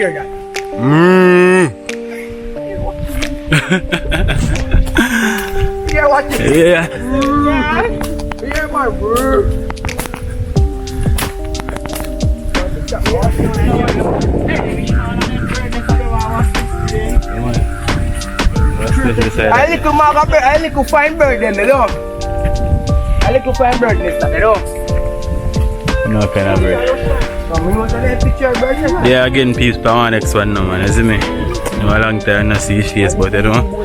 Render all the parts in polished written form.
hear that? Yeah, what? Yeah. Yeah, my word. I like to mark up. I like to find bird then, you know. I like to find bird next time, you know. No kind of bird. Yeah, again, peeps for one next one now, man. You see me? You know, a long time not see his face, but you know,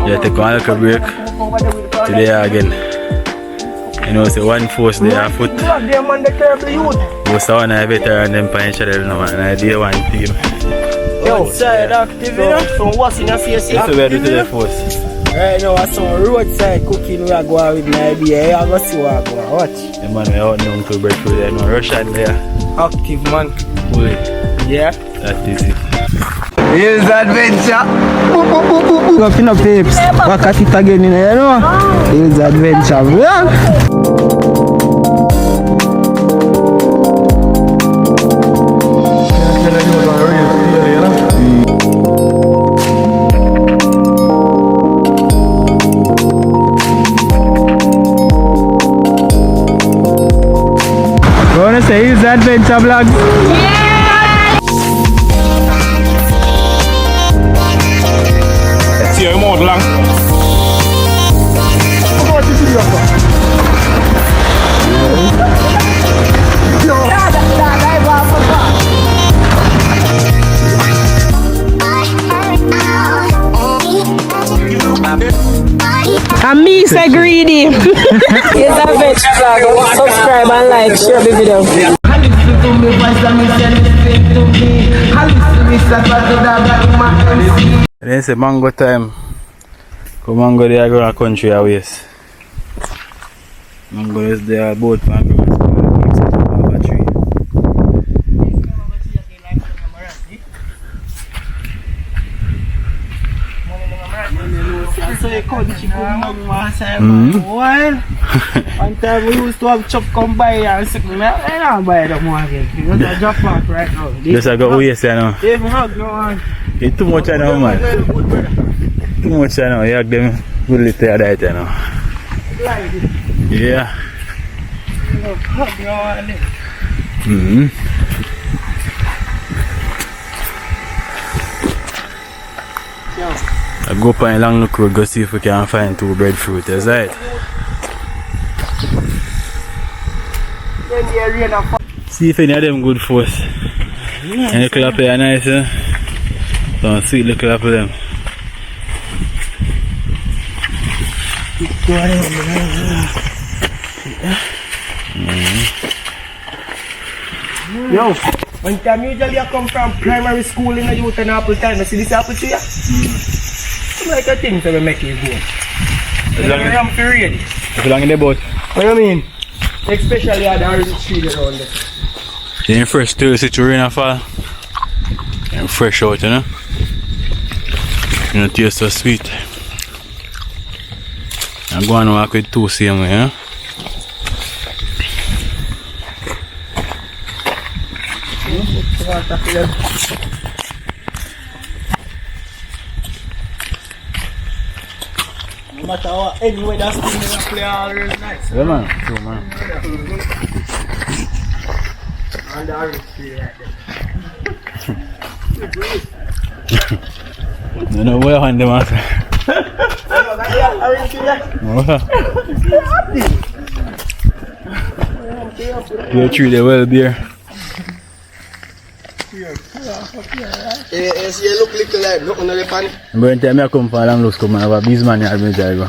yeah, take one little break. Today again. You know, say one force there on foot. Most of one I better and them pine channel now, man. I did one team. Roadside active, you know. So what's in your face? That's what we do to the force. Right now, I saw roadside cooking. We are going with my idea. I go see what I go watch. Yeah, man, we out now to breadfruit there. No Roadside there. Active, man. Fully. Yeah. That is it. Here's adventure. Go pin up tapes. Back at it again, you know. Here's adventure. Yeah. Wanna say his adventure vlog? See your mouth long. And me say greedy. Here's a adventure vlog. Subscribe and like, share the video. Then say mango time. Come mango they are going to country away. Mango is there both mango. One time we used to have chop come by and something. I don't buy the market. Because I drop back right now. Just I got waste, you know. They hug no one. It's too much, you know, man. Too much, you know. You have them good little diet, you know. Yeah. Hug no one. I go up on a long look road, go see if we can find 2 breadfruit, that's right. See if any of them good for us. And the clap here nice, eh? Don't sweet the clap of them. Yo, one time usually I come from primary school in the youth and apple time. I see this apple tree. Like a thing to make it go. I'm ready. How long in the boat? What do you mean? Especially at the orange tree around there. Then fresh to the rain and fall. And fresh out, you know. You know, taste so sweet. I'm going to walk with 2 same way, you know. No matter what, anyway, that's the thing that play always nice. Yeah, man. True, man. On the orange tree right there. You know where on them, man. Orange tree there. You treat the well beer. Yes, you look little like nothing on the pan. But time I come from looks come and have a bees man here, I go.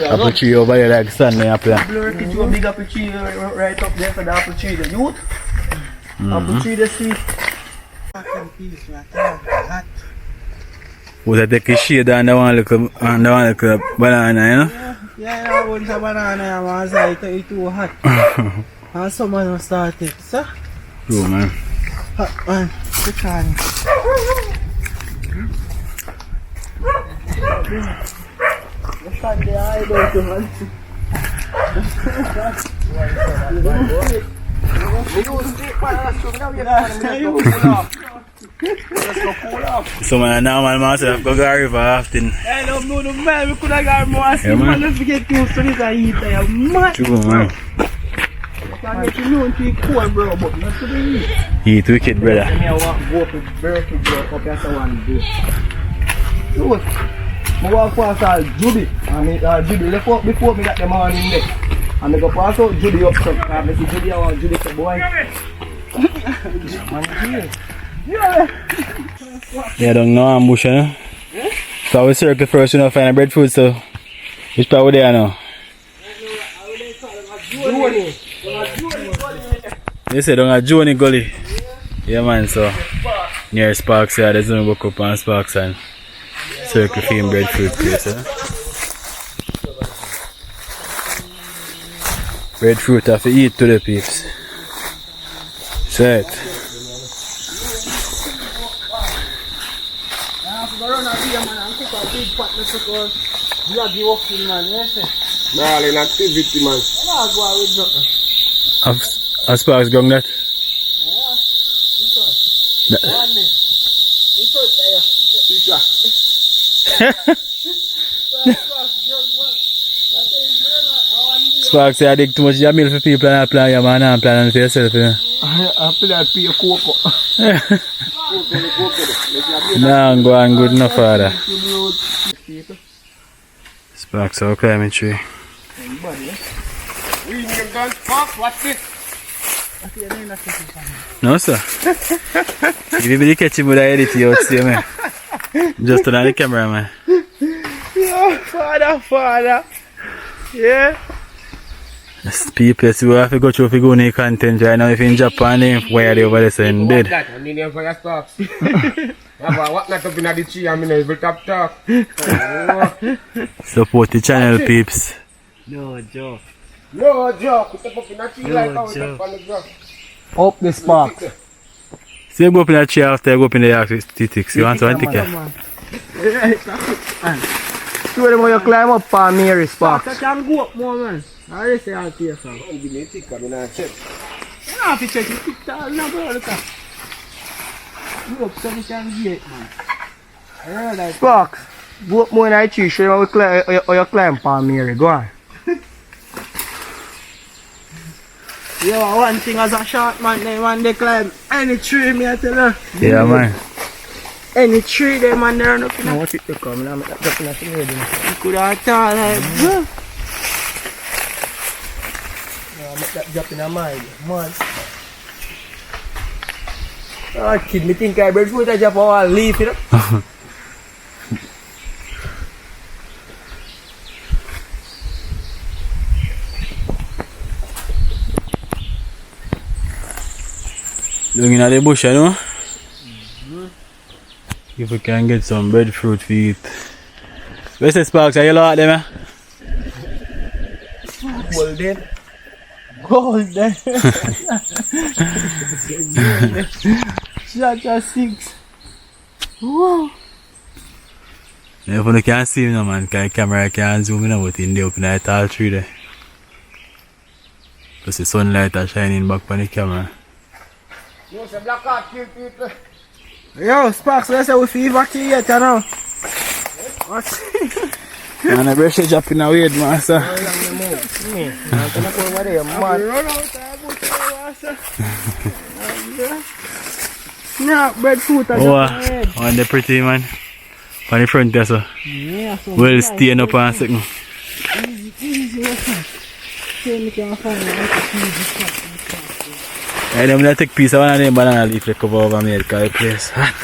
Apple tree over here like sun there play. Blur it to a big apple tree right up there for the apple tree, the youth. Apple tree, the sweet. Was I take a shade and the one look banana, you know? Yeah, I want a banana, I want to eat too hot. And someone will start it, sir. True, man. Hot man, the can. Let's start the eye, don't you, man? So man, normal myself go to river often. I don't know the man, we could have got more asking, Yeah, man. man, let's get used to this and eat there, man. True man. Can get you know into the cold, bro, but not to the heat. Eat wicked brother. I want to go up with Berkeley, bro, up here, so one do. Look, I walk past all Judy, and Judy left up before me got the morning there. And I go pass out Judy up, so I see Judy, I want Judy to boy. Yeah, don't know ambush, you know? So we circle first, you know, find a breadfruit, so which part we there now? You say down a Joni Gully. Yeah man, so near Sparks here, there's no go up on Sparks and circle for him breadfruit place, eh? Breadfruit have to eat to the peeps. Set. Darling activity, man. As Sparks going that? Sparks say I dig too much Jamil for people and I plan your man and plan for yourself, you know? I plan to pay a cocoa. Nah, I'm going good enough, father. Sparks are climbing tree. What's it? No, sir. If you really catch him with that edit, you would see, man. Just turn on the camera, man. Yeah, father. Yeah. That's people who have to go through if you go in the content right now. If you're in Japan, why are they over there saying dead? I mean, for your stocks. What not up in the tree? I mean, every top talk. Support the channel, peeps. No joke. Put up in the tree like how it's up on the ground. Up the spark. So you go up in the tree after you go up in the statistics. You want to take care? Show them how you climb up on Mary Sparks. I can go up more, man. I already say I'll pay some. I'm going to check. You don't have to check. You pick that. No, bro, look at. Go up so we can get, man. Sparks, go up more in the tree. Show them how you climb on Mary. Go on. Yo, one thing as a short man, they want to climb any tree, me I tell you. Yeah, man. Any tree, they man, they're not going to want it to come. I'm not dropping a thing. You could have thought, like, bro. No, I'm not dropping a mile, man. Oh, kid, me think I breadfruit, I drop all leaf, you know. Looking at the bush, you know? If we can get some breadfruit for it. Where's the Sparks? Are you lot there, man? Golden. Shot a 6. Whoa. If you can't see me, no, man, because the camera can't zoom in out in there, up in the tall tree there. Because the sunlight is shining back on the camera. Yo, Sparks, let's say we feel evacuate now. What's Man, I brush your job in a weird, master. No, breadfruit. Oh, on the pretty man. On the front there, so. Yeah, so well, staying up on a second. easy. I'm going to take a piece of one of them banana leaf to cover over me because the place hot.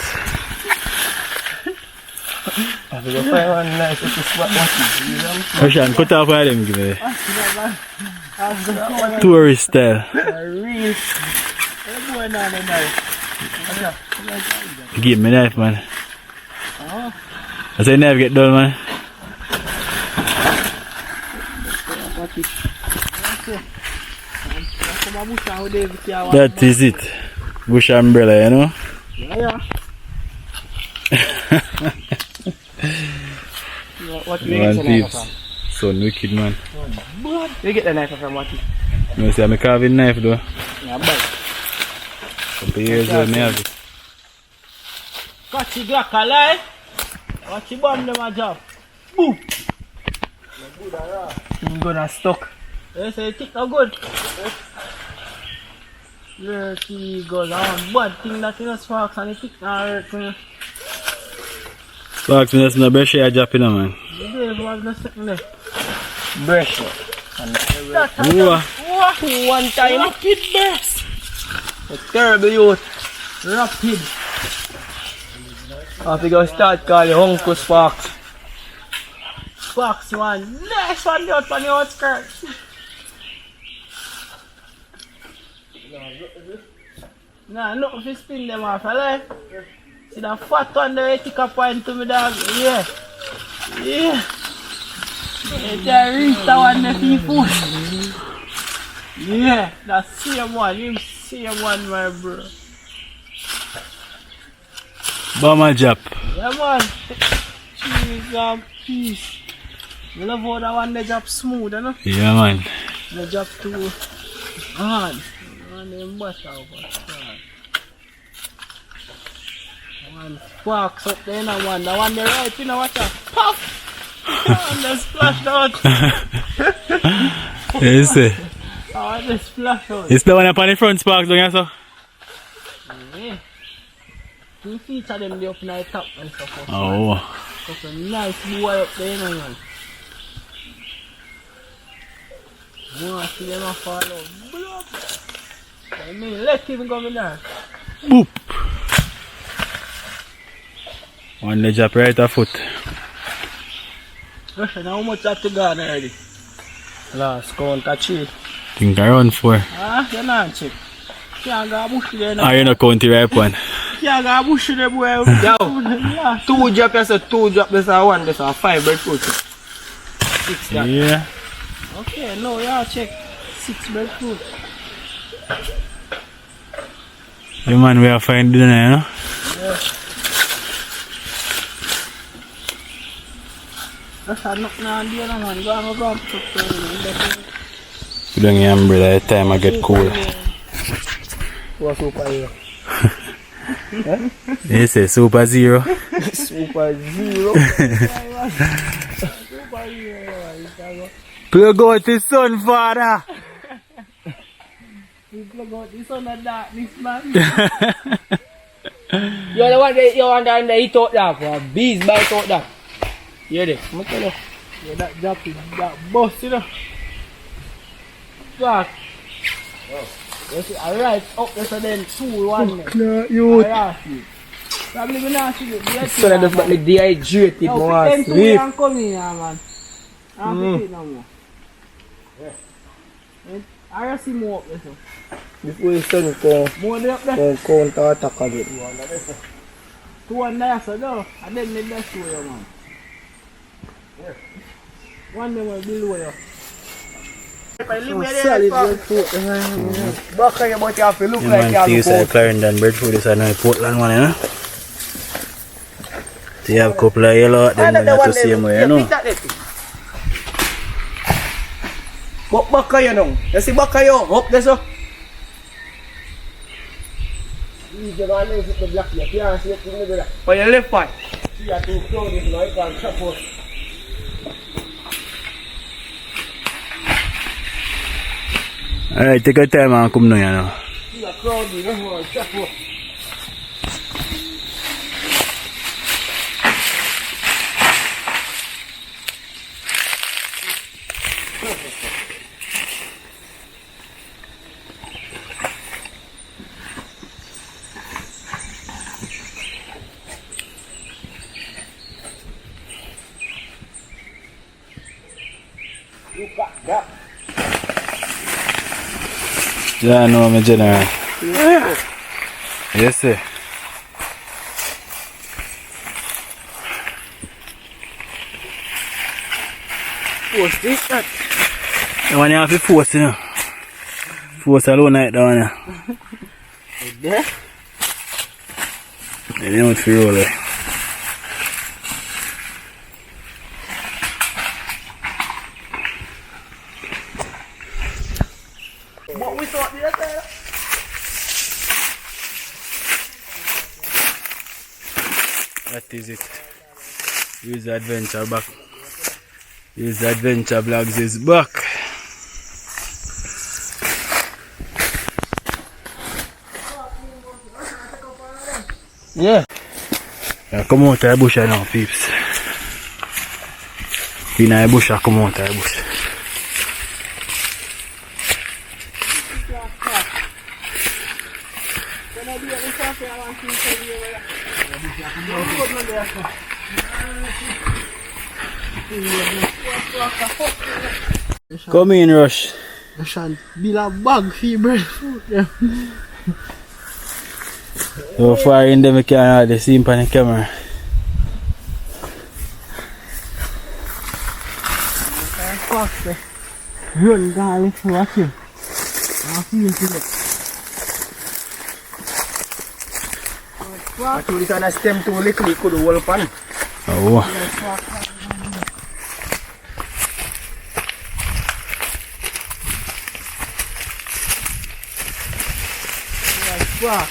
Ocean, cut off one of them, give me. Tourist style. Give me a knife, man. I say knife get dull, man. That is it. Bush umbrella, you know? Yeah. What you One peeps. son wicked man. You get the knife from what? No, see, I'm a carving knife though. Yeah, bite. Couple years old, me have it. Catch the Glock alive. Watch the bomb them a job. Boom. I'm gonna stuck. They say it no good. Yeah, see goes on. Bad thing that you know sparks and it tick not hurt me. Sparks, me just no brush your job, you know, man. The devil was not sitting there. Brush it. One time. Rapid burst. A terrible youth. Rapid. I have to go start calling Uncle Sparks. Sparks one. Next one out on your skirt. Nah, nothing to spin them off, right? See that fat one there, take a point to me, dog. Yeah. Yeah. It's a Rita one there, people. Yeah, that same one. You same one, my bro. Bomber job. Yeah, man. Cheese and peace. You love how that one they drop smooth, you know? Yeah, man. They drop too hard. And them butter over. One sparks up there, no one. The one they right, you know what? Pop! And they splashed out. Yes, sir. Oh, they splashed out. It's the one up on the front sparks, don't you, sir? Yeah. You feature them there up in the top and stuff. Oh. Got a nice boy up there, you know, man. More see them a fall out. Bloop. I mean, let him go in there. Boop. One leg up right a foot. Listen, how much that to go already? Last count a cheap. Think around 4. Ah, you're not cheap. Can't go bush there now. Ah, you're not counting right one. Can't go bush there, boy. Yo, 2 drop, yes, 2 drop, this is 1, this is 5 breadfruit. 6 that. Yeah. Okay, no, yeah, check. 6 breadfruit. The man we are finding dinner, you know? Yeah. That's a knock now and there, man. Go and go up to the Put on your umbrella at the time I get cool. What's super here? Yes, sir, super zero. Super zero. Super zero. Plug out the sun, father. You plug out the sun of darkness, man. You're the one that you want to eat out that for bees bite out that. Hear this? I'm tell you. Yeah, that dropping, that bus, you know. Fuck. You see, I right up there, then 2, 1. No, you. Probably going to see it. So that just got me dehydrated, more sleep. I'm coming here, man. I'm fit no more. I see more up there. Before the sun come, More there up there. counter attack again. 2 and there, so no. And then the best way, man. One them will below you. Solid breadfruit. Back here, but you have to look like you have This is Clarendon breadfruit, this is another Portland one, you know? So you have a couple of yellow, then you have the same way, you know? But back here, you know. You see back here, up there, so. For your left part. See, you have to throw this now, you can chop out. Alright, take your time and come down, you know. See, a crowd, you know, chop out. Look at that. Yeah, no, my general. Yeah. Yes, sir. What's this? That? The one you have to force, you know. Force alone like that one, yeah. There? Yeah, they don't feel roll it. That is it. Use Adventure back. Use Adventure Vlogs is back. Yeah. Yeah, come out of the bush now, peeps. In the bush, come out of the bush. Come in, Rush. I shan't build a bag for breadfruit. Yeah. So far in them, we can't hardly see him on the camera. Run, darling, watch him. I feel it. Actually, can I stem too little, it could hold pan. Oh. Wow.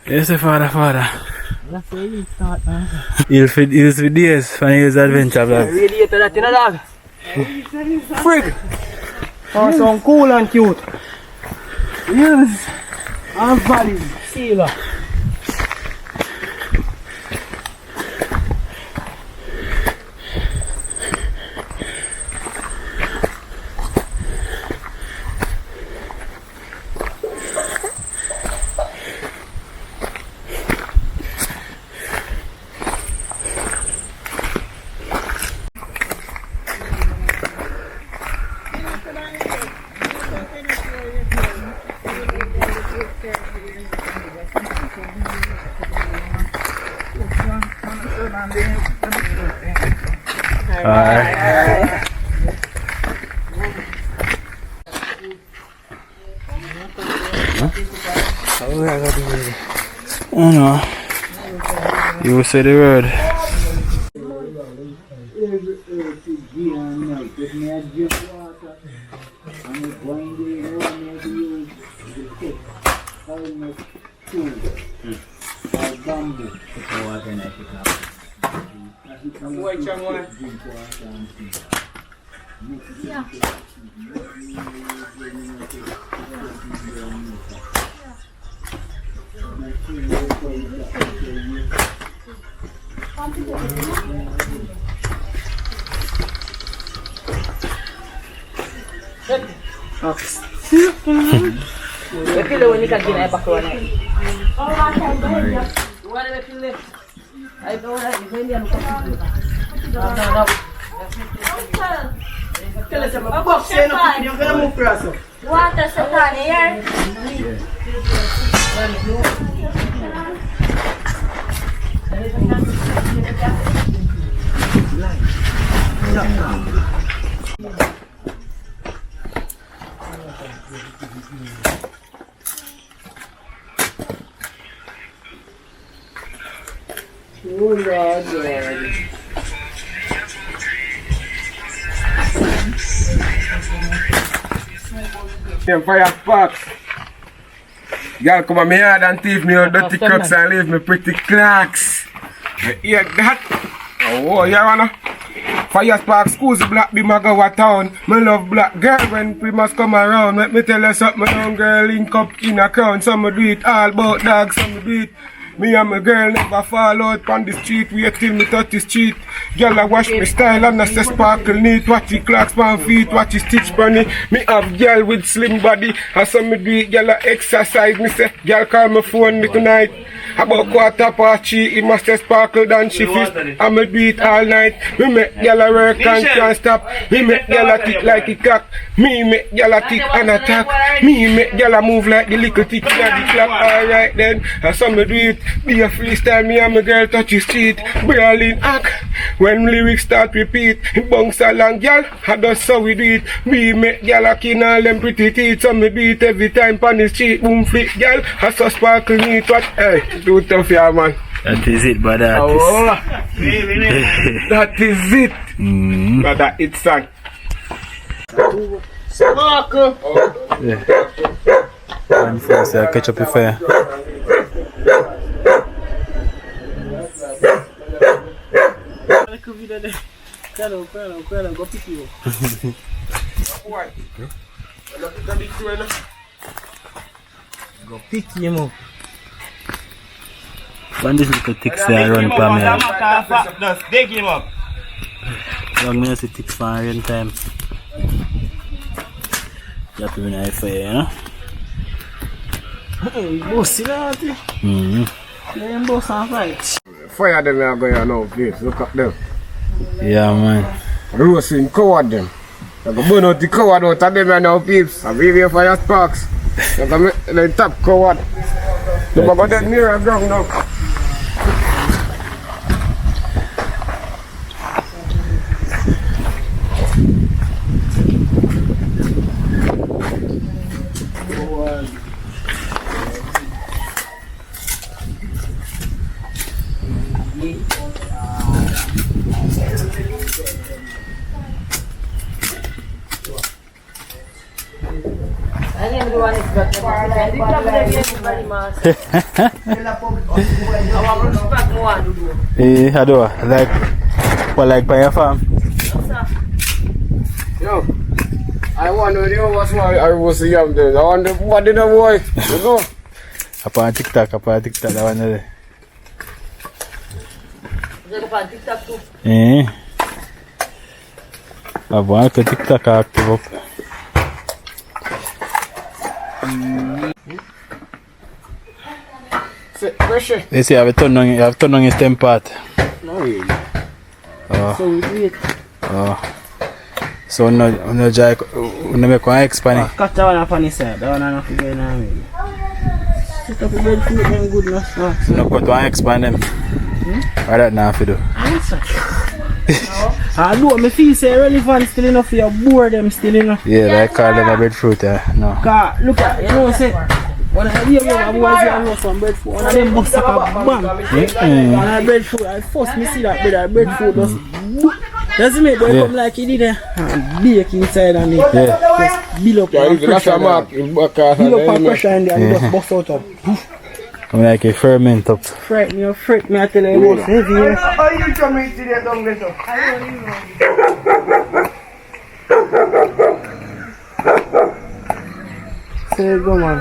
Yes, father. He'll feed days for his Adventure Vlogs. Radiator that in a dog. Frig. Oh, so cool and cute. Yes. And valid. Sealer. Alright. Oh no. You say the word. Water sa tanier. Fire sparks. Y'all come on me yard and thief me your dirty crooks and leave me pretty cracks. You hear that? Oh, you wanna? Fire sparks, schools black be my go a town. Me love black girl when we must come around. Let me tell you something, young girl link up in a crown. Some do it all about dogs, some do it. Me and my girl never fall out on the street. Wait till me touch the street. Girl I wash me style and I say sparkle neat. Watch the clocks pan feet, watch the stitch bunny. Me have girl with slim body. And some me do it, girl I exercise. Me say, girl call my phone me tonight. About 3:15, it must have sparkle than she fist. And me do it all night. Me make girl a work and can't stop. Me make girl a tick like a clock. Me make girl a tick and attack. Me make girl a move like the little tick in the clock. Alright then, and some me do it. Be a freestyle, me and my girl touch the street. Brawling act. When lyrics start repeat, it bounce along, girl. And that's how we do it. We make girl a kin all them pretty teeth. So me do it every time on the street. Boom flip, girl. I so sparkle neat. What? Hey, do tough, yeah, man. That is it, brother. Oh, that is it. Brother, it's a sparkle. Yeah. And first, I'll catch up the fire. Go pick him up. When this little ticks there run for me. Just dig him up. Long may I see ticks for rain time. Drop him in the fire, you know? Boss, you know what? Yeah, boss and fight. Fire them are going now, please. Look at them. Yeah, man. Roasting coward them. I go burn out the coward out of them now, peeps. I'm here for your sparks. I go make the top coward. Look about that mirror ground now. Eh, how do I? Like by your farm? Yo, I wonder what's why I was young then. I wonder what did I boy? You know? Upon TikTok, that one there. Eh. I want to TikTok active up. Pressure. They say you have turned on your stem part. No really. Oh. So we do it. Oh. So no make one expand. Cut that one up on the side. That one enough to go in and maybe. Set up the breadfruit them good enough. So no cut one expand them. Or that now for do. I do me feel say relevant still enough for your board them still enough. Yeah, like call them a breadfruit, no. Cause look at, you know say when I hear you boys you know some breadfruit, one of them bust up a bang. And I breadfruit, I first me see that breadfruit just doesn't make boy come like he did and bake inside and it just build up and pressure. Build up and pressure and just bust out of I'm like a ferment up. Fright me, I tell you it was heavy. How you come in today, don't get up? Say go man.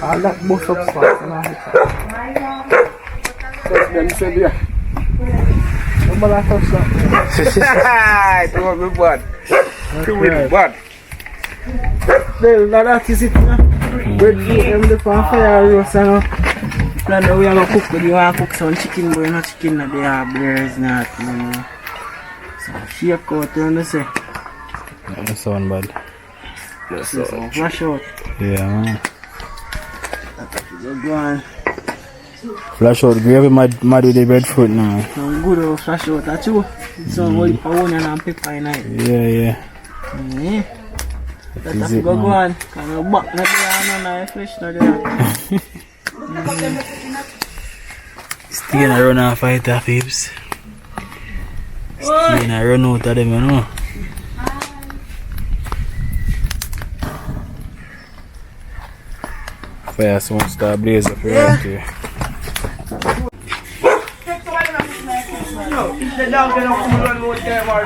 I like both up spots and I hit that. Them said yeah. But I touch that. It won't be bad. It will be bad. Well, that is it now. Breadfruit them the pan fire roast and plan that we are going to cook, but you want to cook some chicken, but not chicken that they have bears not, you know. So shake out, you know say. That sound bad. So flash out. Yeah, man. Go on. Flash out gravy mad with the breadfruit now. Some good old flash out, that's you. Some onion and pepper in it. Yeah. That's go on. Can you back not there and no flesh not there. Still gonna run off fighter, peeps. Still gonna run out of them, you know. Fire soon start blaze up right here. The dog can come run out there or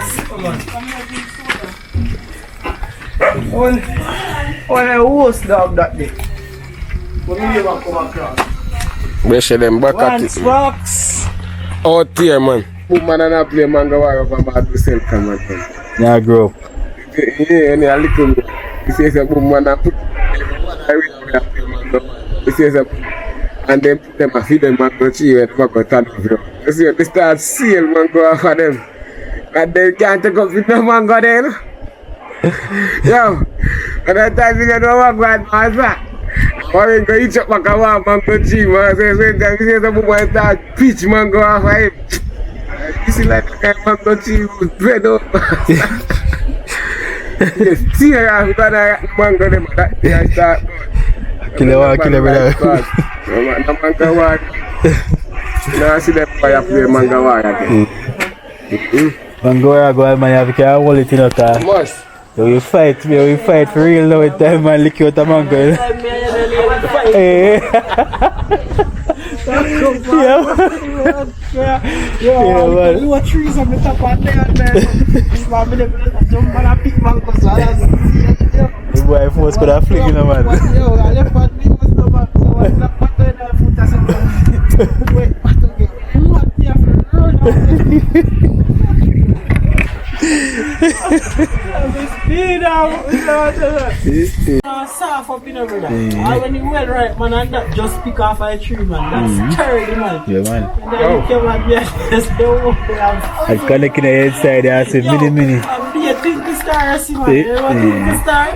on a horse dog that day. When you ever come across. Brush them back at it. Box. Out here, man. Boom, man, and I play mango wire from bad to sell, come on. Yeah, grow up. Yeah, and a little bit. He says, boom, man, I put he says, and then put them, I feed them mango tree and mango turn off. You see, they start seal mango off of them. And they can't take up with no mango then. Yo, and that time you know what going on, man. Or you go eat up like a mango tree, man. So he says, boom, start peach mango off of him. You see, like a mango tree with bread up. Yes, tear off, because I mango them, that start. Kill it, brother. The manga wire. You know, I see that fire play manga wire again. Manga wire go man, you have to hold it in a car. Must. So you fight for real now with time man lick you out a manga. Hey. Yeah, man. You watch trees on the top of there and then jump on a pick mango so The boy force could have flick in a man. Yo, I left what me was the man, so I left what in the foot as a wait, what again? What the run speed out, soft up in over there. When you well right, man, and that just pick off a tree, man. That's terrible, man. Yeah, man. And then you came and yes, they won't I connect in the inside there, I say mini. I'm be a twinkle star, I see, man. You know what twinkle star?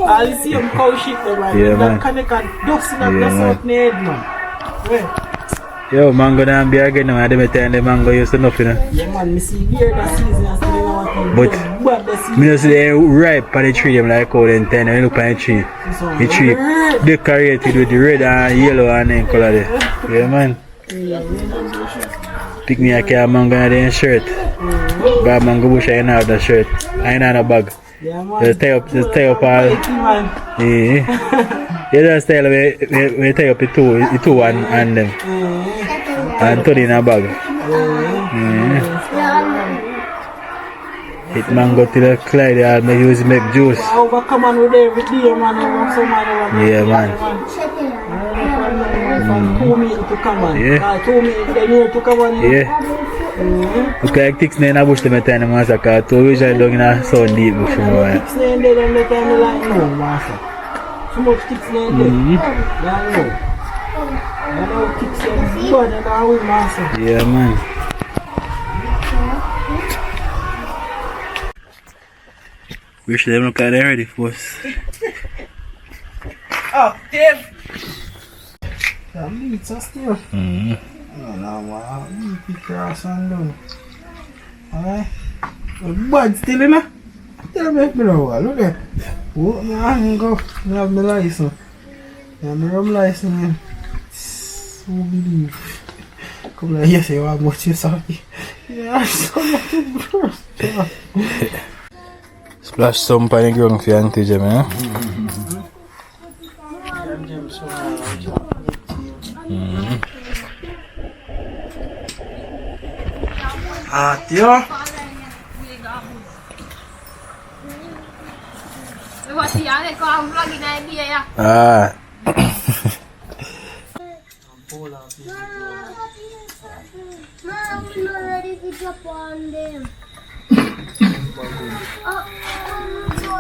I'll see him cow shit, man. Yeah, man. That connect and dust in the south head, man. Wait. Yo, mango down be again now. I didn't tell the mango used to nothing. Yeah, man, me see here that season and still know what But me just see they ripe on the tree, them like how them ten. I look on the tree. The tree decorated with the red and yellow and then color there. Yeah, man. Pick me a car mango in the shirt. Grab mango bush and have the shirt. I ain't on a bag. Yeah, man. Just tie up all. Yeah. You just tell me we tie up the two and them. And put in a bag. It mango till the Clyde and make use make juice. Come on with every day, man. Yeah, man. 2 minutes to come on. Yeah. 2 minutes to come on. Yeah. Look like things in the bush to me tell them as a car. 2 usually down in a sun deep bush. Sticks in there, them they tell me like no, master. Too much sticks in there. I know kicks in blood and all with master. Yeah, man. Wish them look at it ready for us. Oh, Dave! The meats are still. Oh, no, man. Meat cross and down. Alright. The bud still in there? Tell me, look there. Oh, I go. I have my license. I have my rum license. Who believe? Come like you say how much you sorry. Yeah, so much bro. Splash some on the ground for your auntie Jim, eh? Hot, yo. Ah.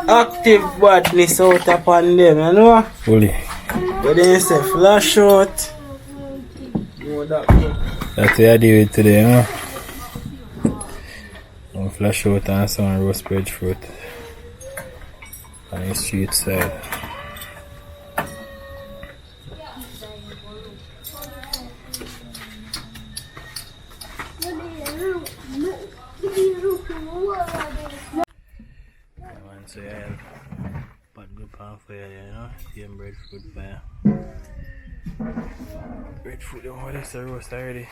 Active badness out upon them, you know? Fully. But then say flash out. That's what I do with today, huh? One flash out and some roast breadfruit on the street side. So yeah, pot good pan for you, you know, same breadfruit fire. Breadfruit, the whole is roast already.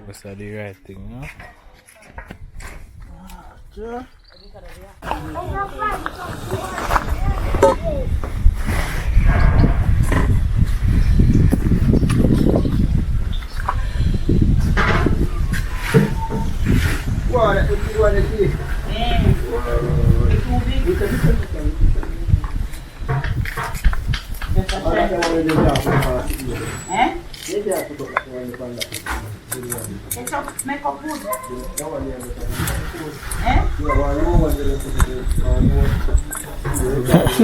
Roast are the right thing, you know. Yeah.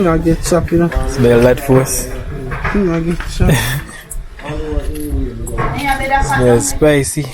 I get chopped, you know. Smell that force. I get chopped. Smells spicy.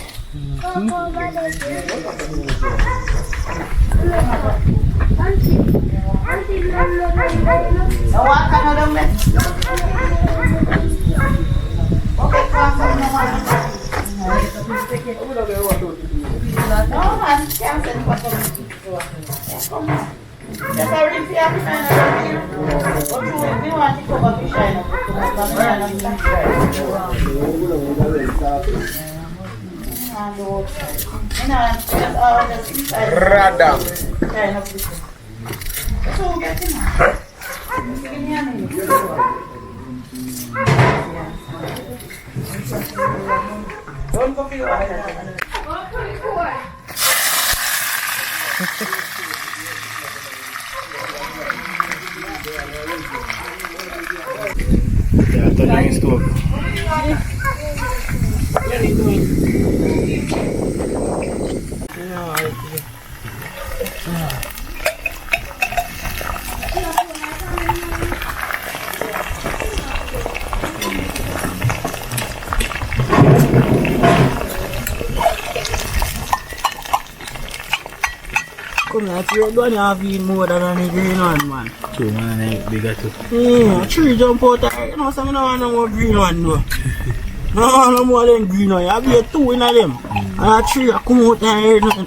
Radam. Yeah, turn on stove. Come here, you don't have even more than a green one, man. True, man, and bigger too. Tree jump out of, you know, so I don't want no more green one, though. No more than green one. You have your two in them. And a tree, I come out and hear nothing.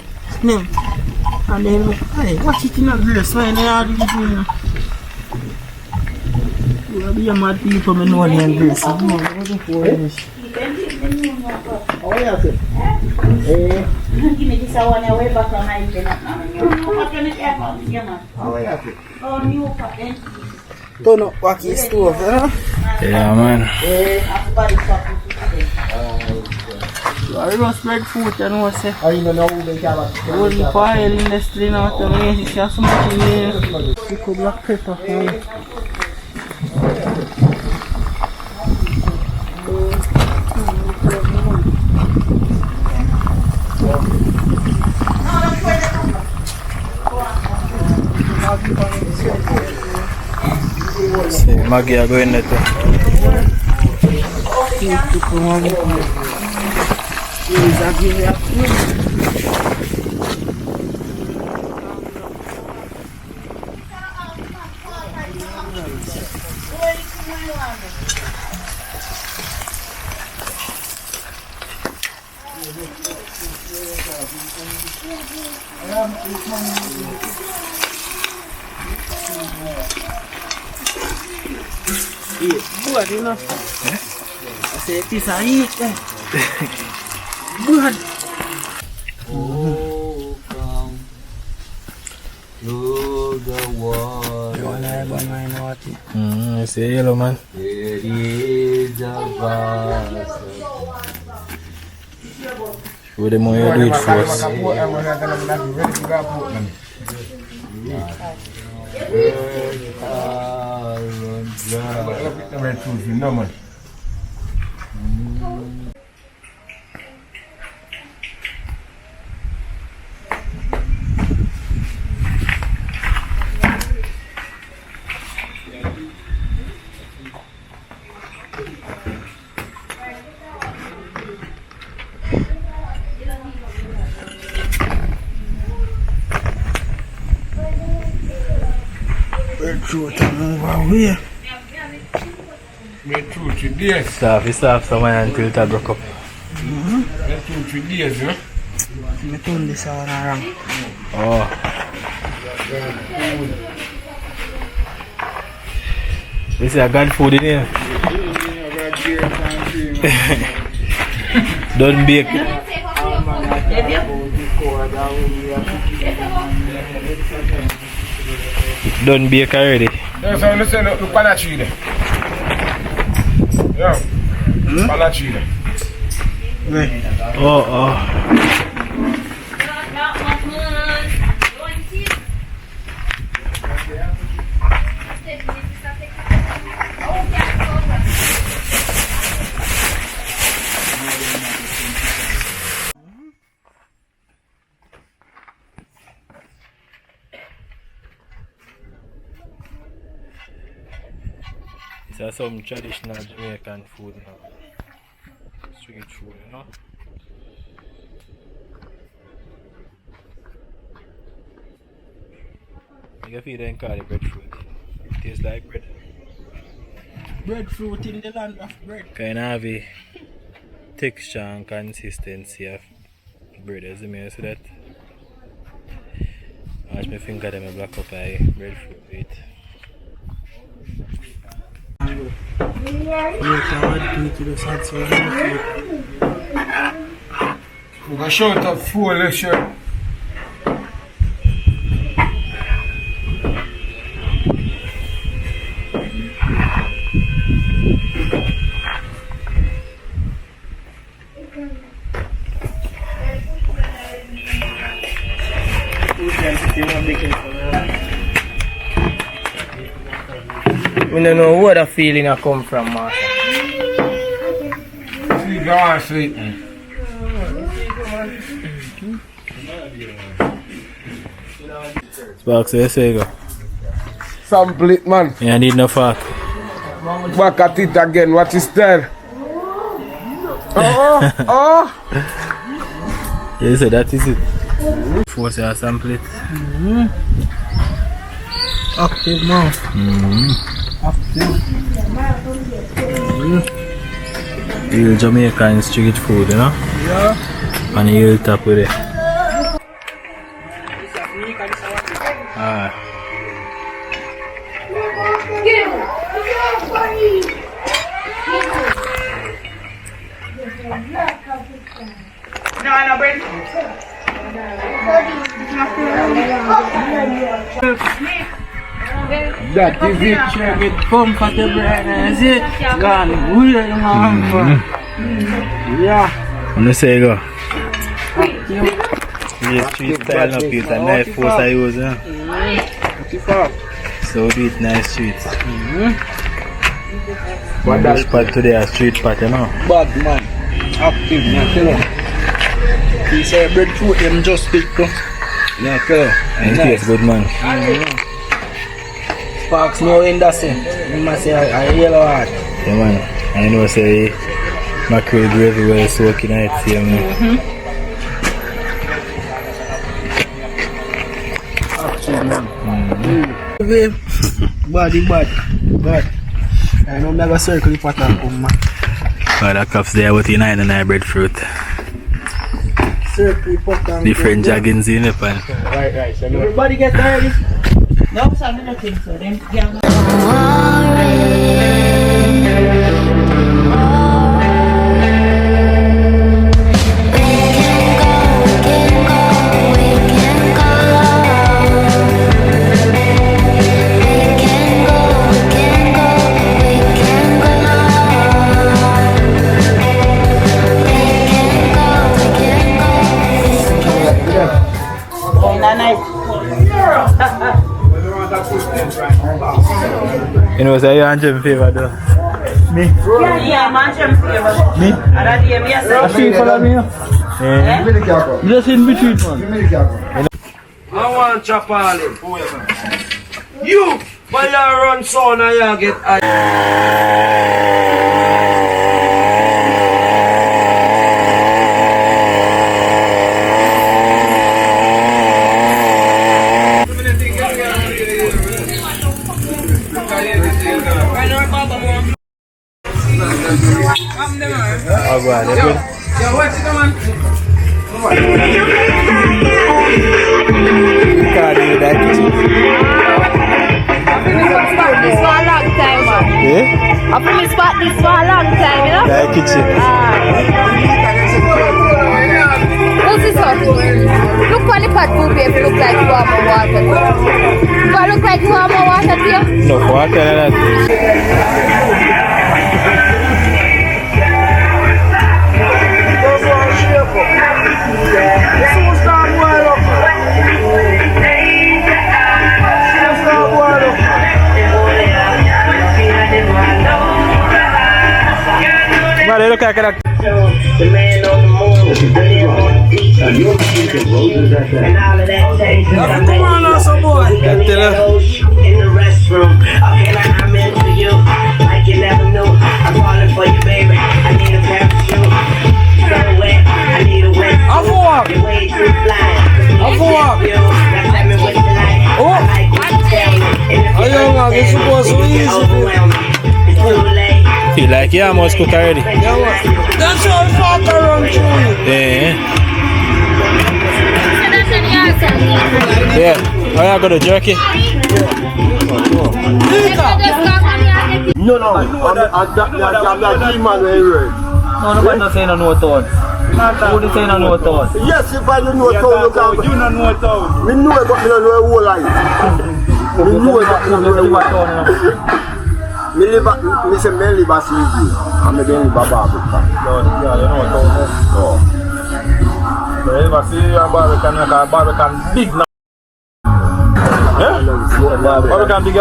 And then, hey, watch it in the grace, man. They are the green. You have your mad people, I know they are grace. Come on, what the fuck is this? Oh, yeah, sir. Give me this one away back on my internet. Oh, yeah, sir. Oh, new patent. Turn up wacky stove, you know? Yeah, man. I don't spread food, you know, say. I don't know who they have. Only oil industry now, to me, it's just so much in here. Pick up black pepper for me. See, Maggie are going there too. Buat you know. I say this I eat. Buat. Oh, come to the water. You wanna have one my naughty? I see yellow, man. There is a vast. Show them how you do it first. Breadfruit and move away. Made 2-3 days. Soft someone until it broke up. Made 2-3 days, you know. I turn this one around. Oh. This is a good food in here. Don't bake. Don't bake already. Yeah, so listen, look at that tree there. Yeah. Look at that tree there. Oh. It's some traditional Jamaican food now. Street food, you know. You can feel them call it breadfruit. It tastes like bread. Breadfruit in the land of bread. Kind of have a texture and consistency of bread, as you may see that. Watch my finger them and black up my breadfruit with. We're gonna show it up full, let's show. We don't know where the feeling I come from, man. Sweet, go on, sweet. Sparks, you say go. Sample it, man. Yeah, I need no fork. Back at it again, what is that? Oh! Yeah, so that is it. Force your sample it. Active now. Real Jamaican street food, you know? Yeah. And you top with it. Ah. No, bread. That is it. Check it comfortable and is it? Gone. Yeah. I'm gonna say go. This street style up here, a nice force I use, huh? So do it nice streets. But that spot today a street pot, you know? Bad man. Active, yeah, tell him. He said breadfruit, them just pick up. Yeah, tell him. And it tastes good, man. Sparks no in that sense. You must say a yellow heart. Yeah, man. I know say mackerel gravy well soaking in it, see me. Body bad. I know I'm gonna circle the pot and come, man. But the cups there with United and I breadfruit. Circle the pot and Different jaggins in the pan. Right. So everybody get ready. No, so I don't think so. Then, yeah. You know, say you're in favor though. Me? Yeah, man, I'm favor. Me? I feel for me. Just in between, man. I want chop all it. You! But you run son and you get Oh, God, that's good. You can't do that kitchen. I've been spot this for a long time, man. Yeah? I've been spot this for a long time, you know? That kitchen. What's this up? Look what the pot will be if it look like warm water. Do it look like warm water to you? No, water like that. Man, they look like that. The man on the moon, the man on the beach, and all of that takes. Come on, some boy. In the restroom, okay, like I'm into you, like you never knew. I'm falling for you, baby. I need a pair of shoes. So wet, I need a wet suit. You're way too fly. Tell me what you like. I like what you tell me. And if you overwhelm me, it's too late. Feel like you almost cook already. That's how fuck around through you. Yeah. Yeah. Oh, yeah, I got a jerky. No, I'm a man anyway. No, nobody not saying no town. Who they saying no town? Yes, if I don't know town, you don't know town. Me know it, but me don't know whole life. Me know it, but me don't know whole life. Me live at Silvio. I'm a live at Barbican. Yeah, you know town. Oh. So you ever see a Barbican big now? Barbican big.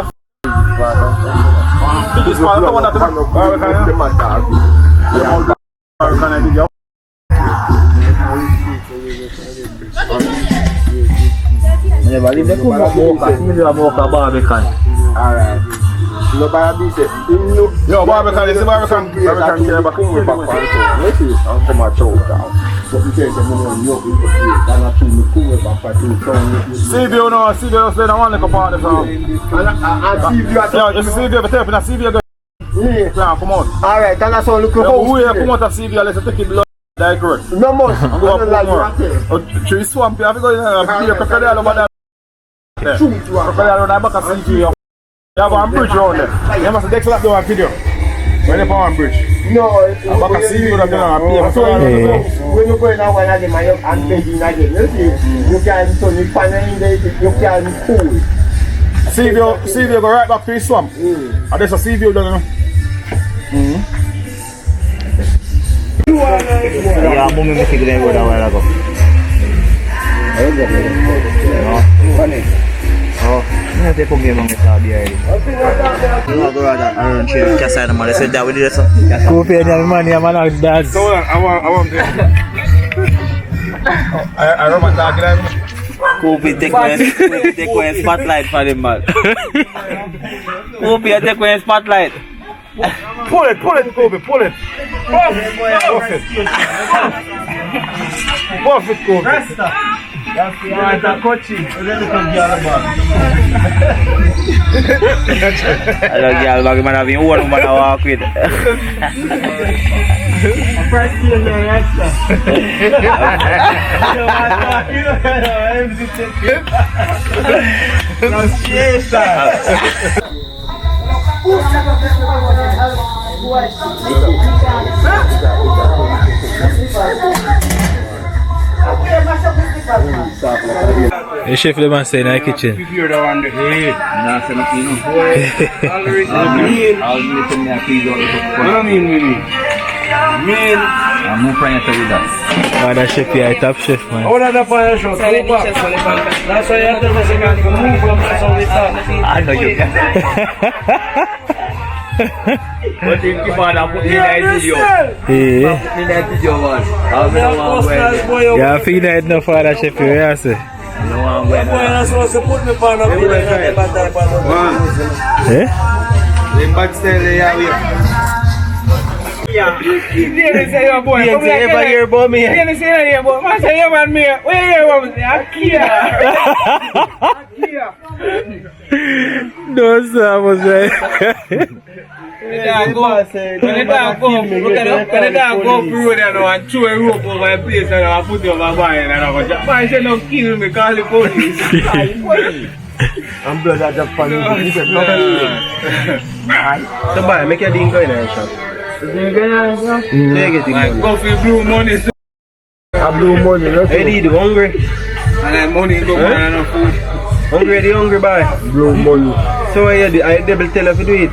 Biggest part of the one that Barbican big. Never leave the cook up Barbican. Alright. No Barbican. Yo, Barbican is the Barbican. Barbican came back home with back and I'm from a chow down. CBO no, CBO say no one like a part of the farm. Yeah, just CBO, but tell me that CBO yeah, come on. Alright, and that's all look for. Who here come out of CBO, let's take it blood like road. No more. I'm going to put more. Tree swamp, you have to go in and be a crocodile over there. Crocodile on the back of CBO. You have one bridge around there. You must take that down video. Where the power bridge? No, back of CBO that down so when you go in now and again, and painting again, you see, you can turn it fun in there, you can cool. CBO go right back to his swamp. And there's a CBO down there. Yeah, I'm going to make it a while ago. Funny. Oh, I'm going to put me on the side here. I'm going to go around here. Just say the money. Say that we did some. Coffee and money, I'm not that. So I want this. I remember that. Kopi take one spotlight for him, man. Kopi take one spotlight. Pull it, Kobe, pull it. Buff it, Kobe. That's a coachy. I don't get all man having one woman to walk with. The chef the man say in the kitchen. What I'm not trying to tell you that. Oh, that chef here, top chef, man. Oh, that's a fire shot. That's why you have to move from the I know you can. But if you want to put me in that video, man. Yeah, I feel that enough for that chef here, I say. Eh? Yeah. You didn't say your boy. You didn't say your boy, me. You didn't say your boy. I say your man, me. Where you want me? Akia. No, sir, I was right. When the dog go through there now and throw a rope over a place and I put it over my body and I go, man, say no kill me, call the police. I'm blood at the funny. Somebody make your thing go in there, shop. Take it, go for blue money. A blue money, no? Hey, you hungry? And then money go for no food. Hungry boy? Blue money. So I double tell her to do it.